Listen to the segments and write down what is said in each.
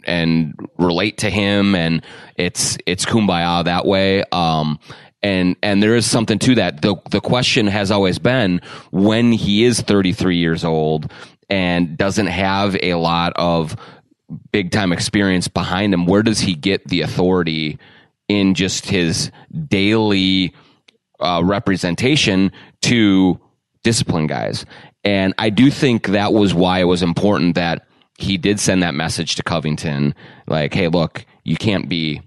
and relate to him, and it's kumbaya that way. And there is something to that. The question has always been, when he is 33 years old and doesn't have a lot of big time experience behind him, where does he get the authority in just his daily representation to discipline guys? And I do think that was why it was important that he did send that message to Covington, like, hey, look, you can't be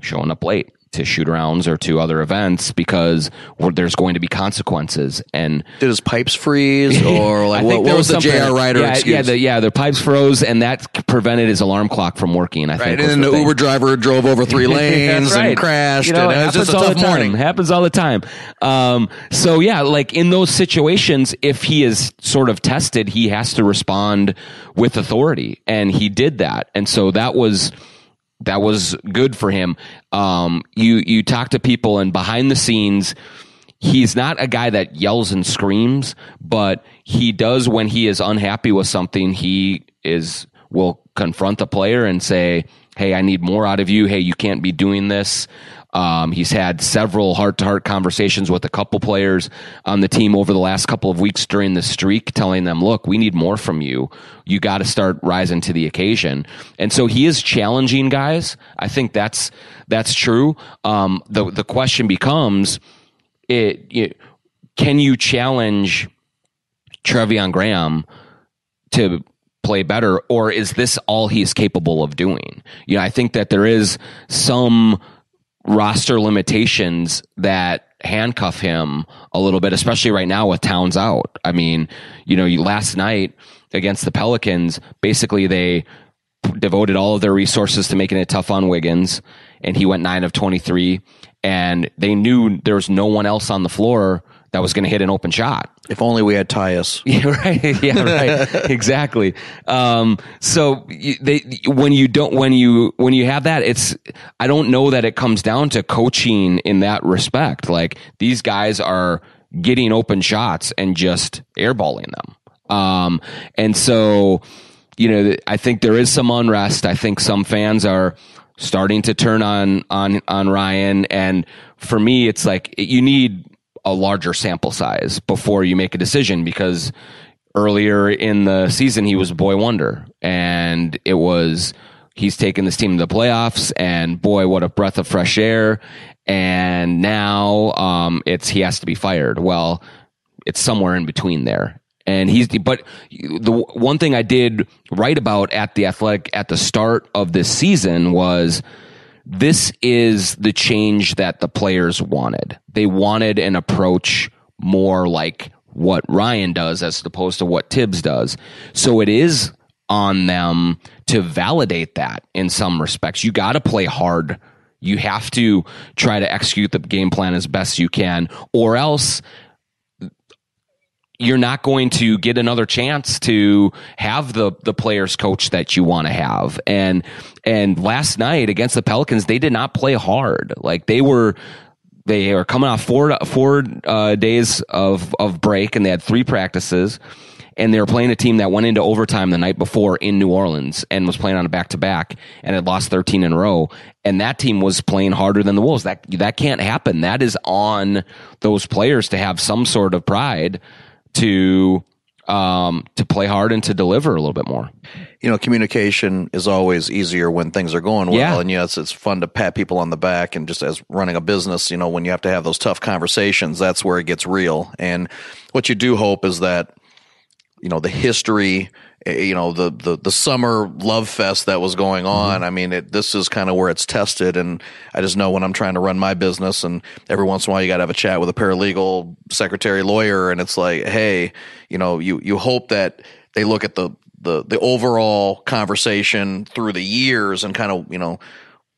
showing up late to shoot-arounds or to other events because there's going to be consequences. And did his pipes freeze, or like what was the JR Ryder excuse? The pipes froze, and that prevented his alarm clock from working. I think. And then the Uber driver drove over 3 lanes and crashed. And it was just a tough morning. Happens all the time. So yeah, like in those situations, if he is sort of tested, he has to respond with authority, and he did that. And so that was good for him. You talk to people, and behind the scenes, he's not a guy that yells and screams, but he does, when he is unhappy with something, will confront the player and say, hey, I need more out of you. Hey, you can't be doing this. He's had several heart-to-heart conversations with a couple players on the team over the last couple of weeks during the streak, telling them, look, we need more from you. You got to start rising to the occasion. And so he is challenging guys. I think that's true. The question becomes, can you challenge Treveon Graham to play better, or is this all he's capable of doing? I think that there is some roster limitations that handcuff him a little bit, especially right now with Towns out. I mean, last night against the Pelicans, basically they devoted all of their resources to making it tough on Wiggins, and he went 9 of 23, and they knew there was no one else on the floor that was going to hit an open shot. If only we had Tyus. Yeah, right. Yeah, right. Exactly. So when you have that, I don't know that it comes down to coaching in that respect. Like, these guys are getting open shots and just airballing them. And so, I think there is some unrest. I think some fans are starting to turn on Ryan. And for me, it's like, you need a larger sample size before you make a decision, because earlier in the season he was a boy wonder, and he's taken this team to the playoffs, and boy, what a breath of fresh air. And now he has to be fired. Well, it's somewhere in between there. And but the one thing I did write about at The Athletic at the start of this season was, this is the change that the players wanted. They wanted an approach more like what Ryan does as opposed to what Tibbs does. So it is on them to validate that in some respects. You got to play hard. You have to try to execute the game plan as best you can, or else you're not going to get another chance to have the players coach that you want to have. And last night against the Pelicans, they did not play hard. Like, they were coming off four days of break, and they had 3 practices, and they were playing a team that went into overtime the night before in New Orleans and was playing on a back-to-back and had lost 13 in a row. And that team was playing harder than the Wolves. That can't happen. That is on those players to have some sort of pride to play hard and to deliver a little bit more. Communication is always easier when things are going well. Yeah. And yes, it's fun to pat people on the back, and just as running a business, when you have to have those tough conversations, that's where it gets real. And what you do hope is that, the history, the summer love fest that was going on. Mm-hmm. I mean, this is kind of where it's tested. And I just know when I'm trying to run my business, and every once in a while you got to have a chat with a paralegal, secretary, lawyer, and it's like, hey, you hope that they look at the overall conversation through the years and kind of,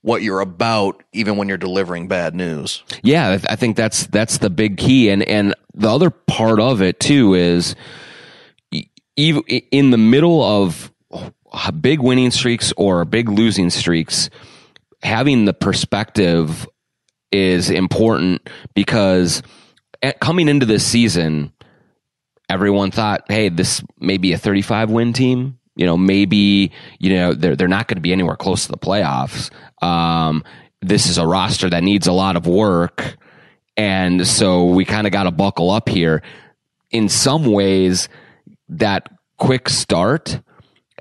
what you're about, even when you're delivering bad news. Yeah, I think that's the big key. And the other part of it too is, even in the middle of big winning streaks or big losing streaks, having the perspective is important, because coming into this season, everyone thought, hey, this may be a 35-win team. maybe, they're not going to be anywhere close to the playoffs. This is a roster that needs a lot of work. And so we kind of got to buckle up here. In some ways, that quick start,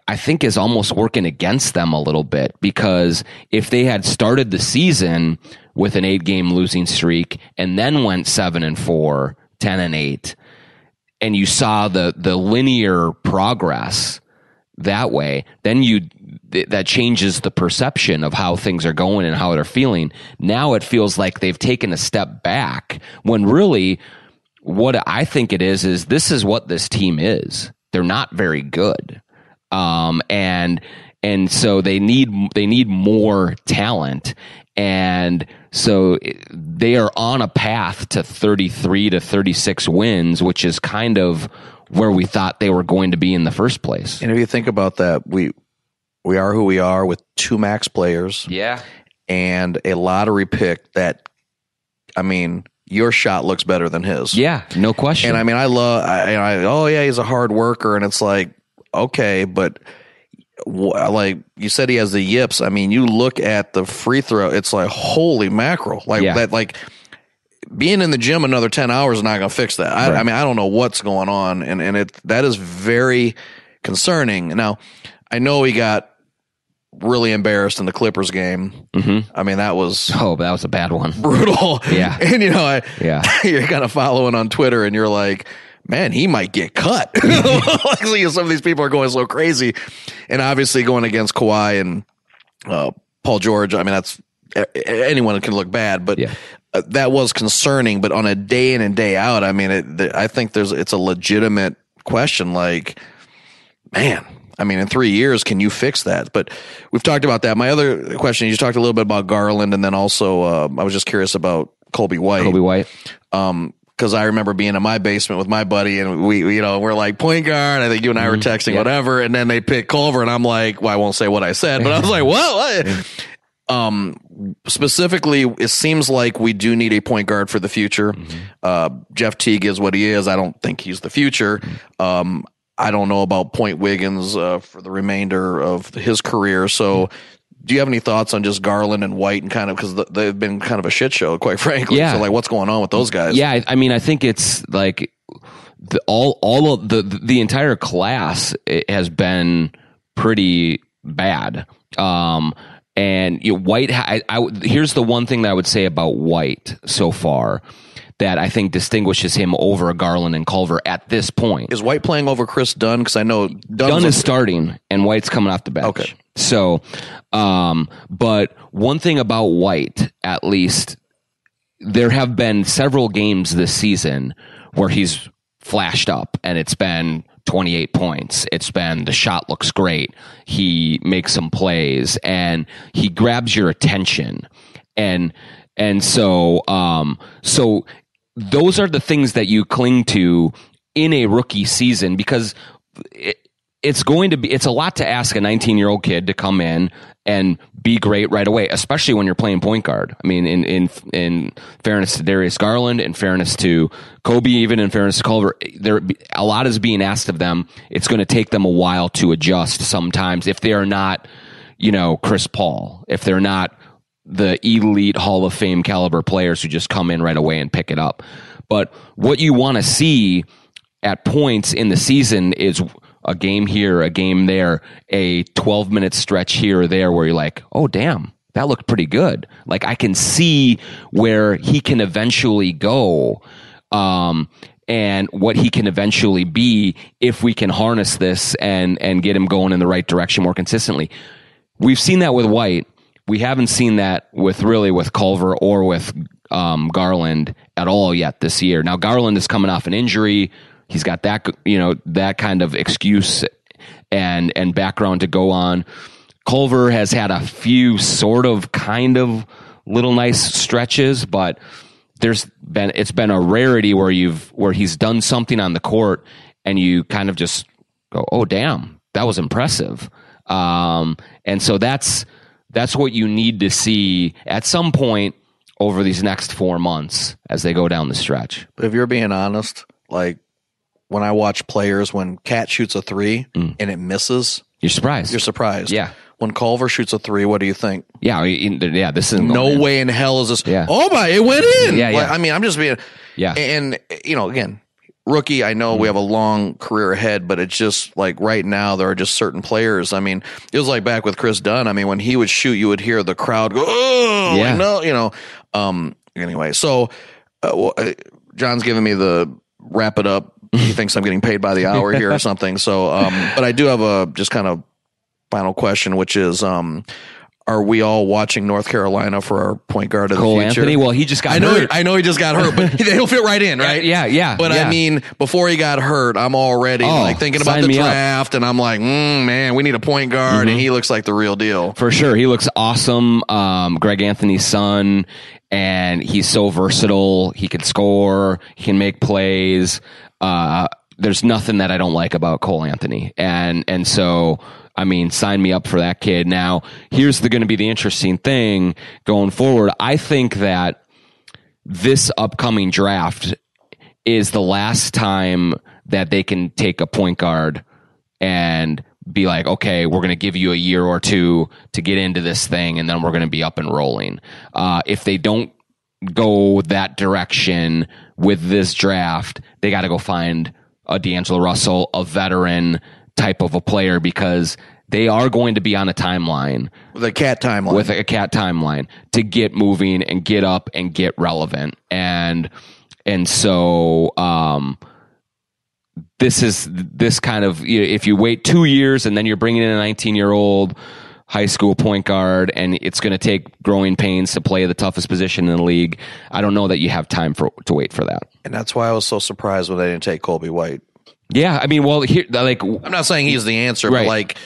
I think, is almost working against them a little bit, because if they had started the season with an 8-game losing streak and then went 7-4, 10-8, and you saw the linear progress that way, then that changes the perception of how things are going and how they're feeling. Now it feels like they've taken a step back, when really what I think it is this is what this team is. They're not very good. And so they need more talent. And so they are on a path to 33 to 36 wins, which is kind of where we thought they were going to be in the first place. And if you think about that, we are who we are with 2 max players. Yeah. And a lottery pick that, your shot looks better than his. Yeah, no question. And he's a hard worker, and it's like, okay, but like you said, he has the yips. You look at the free throw, it's like, holy mackerel. That, like, being in the gym another 10 hours is not going to fix that. I don't know what's going on, and that is very concerning. Now, I know he got really embarrassed in the Clippers game. Mm-hmm. That was that was a bad one, brutal. Yeah, and you're kind of following on Twitter, and you're like, man, he might get cut. Some of these people are going so crazy, and obviously going against Kawhi and Paul George. That's anyone can look bad, but that was concerning. But on a day in and day out, I think it's a legitimate question. Like, man, in 3 years, can you fix that? But we've talked about that. My other question, you talked a little bit about Garland, and then also I was just curious about Kobe White. Because I remember being in my basement with my buddy, and we're like, point guard. I think you and I were texting, whatever, and then they pick Culver, and I'm like, well, I won't say what I said, but I was like, what? Specifically, it seems like we do need a point guard for the future. Jeff Teague is what he is. I don't think he's the future. I don't know about Point Wiggins for the remainder of his career. So do you have any thoughts on just Garland and White, and kind of, because they've been kind of a shit show, quite frankly. Yeah. So, like, what's going on with those guys? Yeah, I think it's like all of the entire class has been pretty bad. And White, here's the one thing that I would say about White so far that I think distinguishes him over Garland and Culver at this point. Is White playing over Chris Dunn? Because I know Dunn is starting and White's coming off the bench. Okay. So, but one thing about White, at least, there have been several games this season where he's flashed up and it's been 28 points. It's been, the shot looks great. He makes some plays and he grabs your attention. And so those are the things that you cling to in a rookie season, because it's a lot to ask a 19-year-old kid to come in and be great right away, especially when you're playing point guard. In fairness to Darius Garland, in fairness to Kobe, even in fairness to Culver, a lot is being asked of them. It's going to take them a while to adjust sometimes if they are not, Chris Paul, if they're not the elite Hall of Fame caliber players who just come in right away and pick it up. But what you want to see at points in the season is a game here, a game there, a 12-minute stretch here or there where you're like, oh, damn, that looked pretty good. Like, I can see where he can eventually go, and what he can eventually be if we can harness this and get him going in the right direction more consistently. We've seen that with White. We haven't seen that with Culver or with Garland at all yet this year. Now, Garland is coming off an injury. He's got that, that kind of excuse and background to go on. Culver has had a few sort of kind of little nice stretches, but it's been a rarity where he's done something on the court and you kind of just go, oh, damn, that was impressive. And so that's what you need to see at some point over these next 4 months as they go down the stretch. But if you're being honest, like, when I watch players, when Cat shoots a 3 and it misses, You're surprised. You're surprised. Yeah. When Culver shoots a 3, what do you think? Yeah, this is no way in hell is this. Yeah. Oh my, it went in. Yeah, yeah. Like, I mean, I'm just being. Yeah. And again, rookie. I know we have a long career ahead, but it's just like right now there are just certain players. I mean, it was like back with Chris Dunn. I mean, when he would shoot, you would hear the crowd go, "Oh, yeah. No." Anyway, so John's giving me the wrap it up. He thinks I'm getting paid by the hour here or something. So, but I do have a just kind of final question, which is, are we all watching North Carolina for our point guard of the Cole future? Anthony? Well, he just got hurt. I know he just got hurt, but he'll fit right in, right? Yeah. But I mean, before he got hurt, I'm already thinking about the draft, and I'm like, man, we need a point guard, and he looks like the real deal. For sure. He looks awesome. Greg Anthony's son, and he's so versatile. He can score. He can make plays. There's nothing that I don't like about Cole Anthony. And so, I mean, sign me up for that kid. Now, here's going to be the interesting thing going forward. I think that this upcoming draft is the last time that they can take a point guard and be like, okay, we're going to give you a year or two to get into this thing, and then we're going to be up and rolling. If they don't go that direction with this draft, they got to go find a D'Angelo Russell, a veteran type of a player, because they are going to be on a timeline. With a cat timeline to get moving and get up and get relevant. And so, this kind of, if you wait 2 years and then you're bringing in a 19-year-old high school point guard, and it's going to take growing pains to play the toughest position in the league, I don't know that you have time to wait for that. And that's why I was so surprised when they didn't take Colby White. Yeah, I mean, well, here, like, I'm not saying he's the answer, right. but like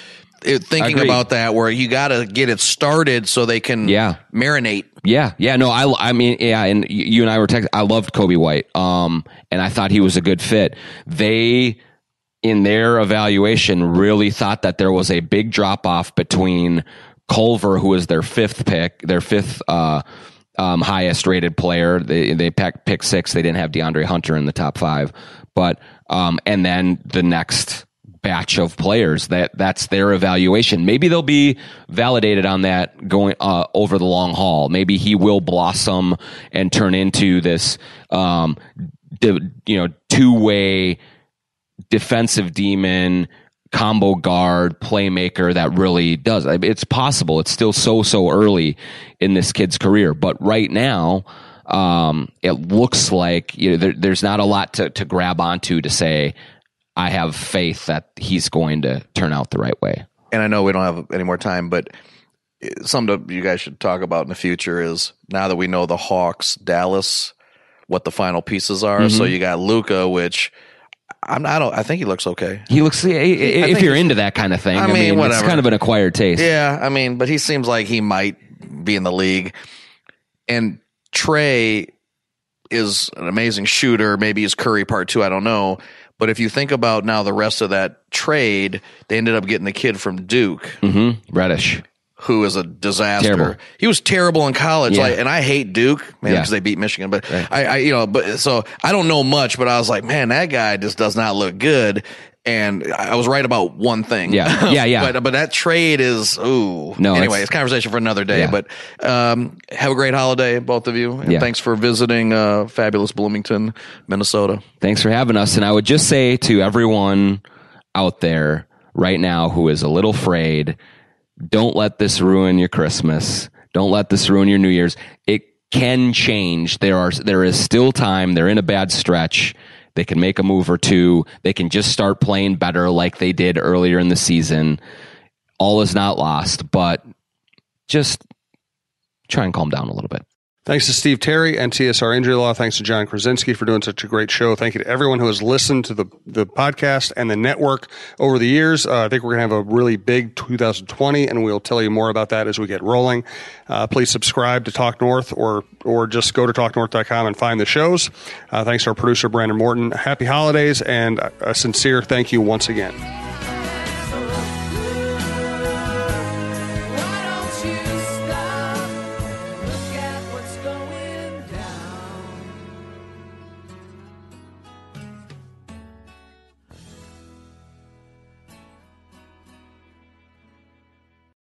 thinking about that, where you got to get it started so they can marinate. Yeah. No, I mean, yeah. And you and I were texting. I loved Colby White, and I thought he was a good fit. They, in their evaluation, really thought that there was a big drop off between Culver, who was their fifth highest rated player. They picked 6. They didn't have DeAndre Hunter in the top 5, but and then the next batch of players, that's their evaluation. Maybe they'll be validated on that going over the long haul. Maybe he will blossom and turn into this two-way defensive demon, combo guard, playmaker that really does. It's possible. It's still so early in this kid's career, but right now, it looks like there's not a lot to grab onto to say, I have faith that he's going to turn out the right way. And I know we don't have any more time, but something you guys should talk about in the future is, now that we know the Hawks, Dallas, what the final pieces are. So you got Luka, which I think he looks okay. He looks, if you're into that kind of thing, I mean it's kind of an acquired taste. Yeah, I mean, but he seems like he might be in the league. And Trey is an amazing shooter. Maybe he's Curry part 2. I don't know. But if you think about now the rest of that trade, they ended up getting the kid from Duke, Reddish, who is a disaster. Terrible. He was terrible in college, and I hate Duke, because they beat Michigan. But right. So I don't know much, but I was like, man, that guy just does not look good. And I was right about one thing. Yeah. but that trade is, anyway, it's conversation for another day. Yeah. But have a great holiday, both of you. And thanks for visiting fabulous Bloomington, Minnesota. Thanks for having us. And I would just say to everyone out there right now who is a little afraid, don't let this ruin your Christmas. Don't let this ruin your New Year's. It can change. There is still time. They're in a bad stretch. They can make a move or two. They can just start playing better like they did earlier in the season. All is not lost, but just try and calm down a little bit. Thanks to Steve Terry and TSR Injury Law. Thanks to Jon Krawczynski for doing such a great show. Thank you to everyone who has listened to the podcast and the network over the years. I think we're going to have a really big 2020, and we'll tell you more about that as we get rolling. Please subscribe to Talk North or just go to talknorth.com and find the shows. Thanks to our producer, Brandon Morton. Happy holidays, and a sincere thank you once again.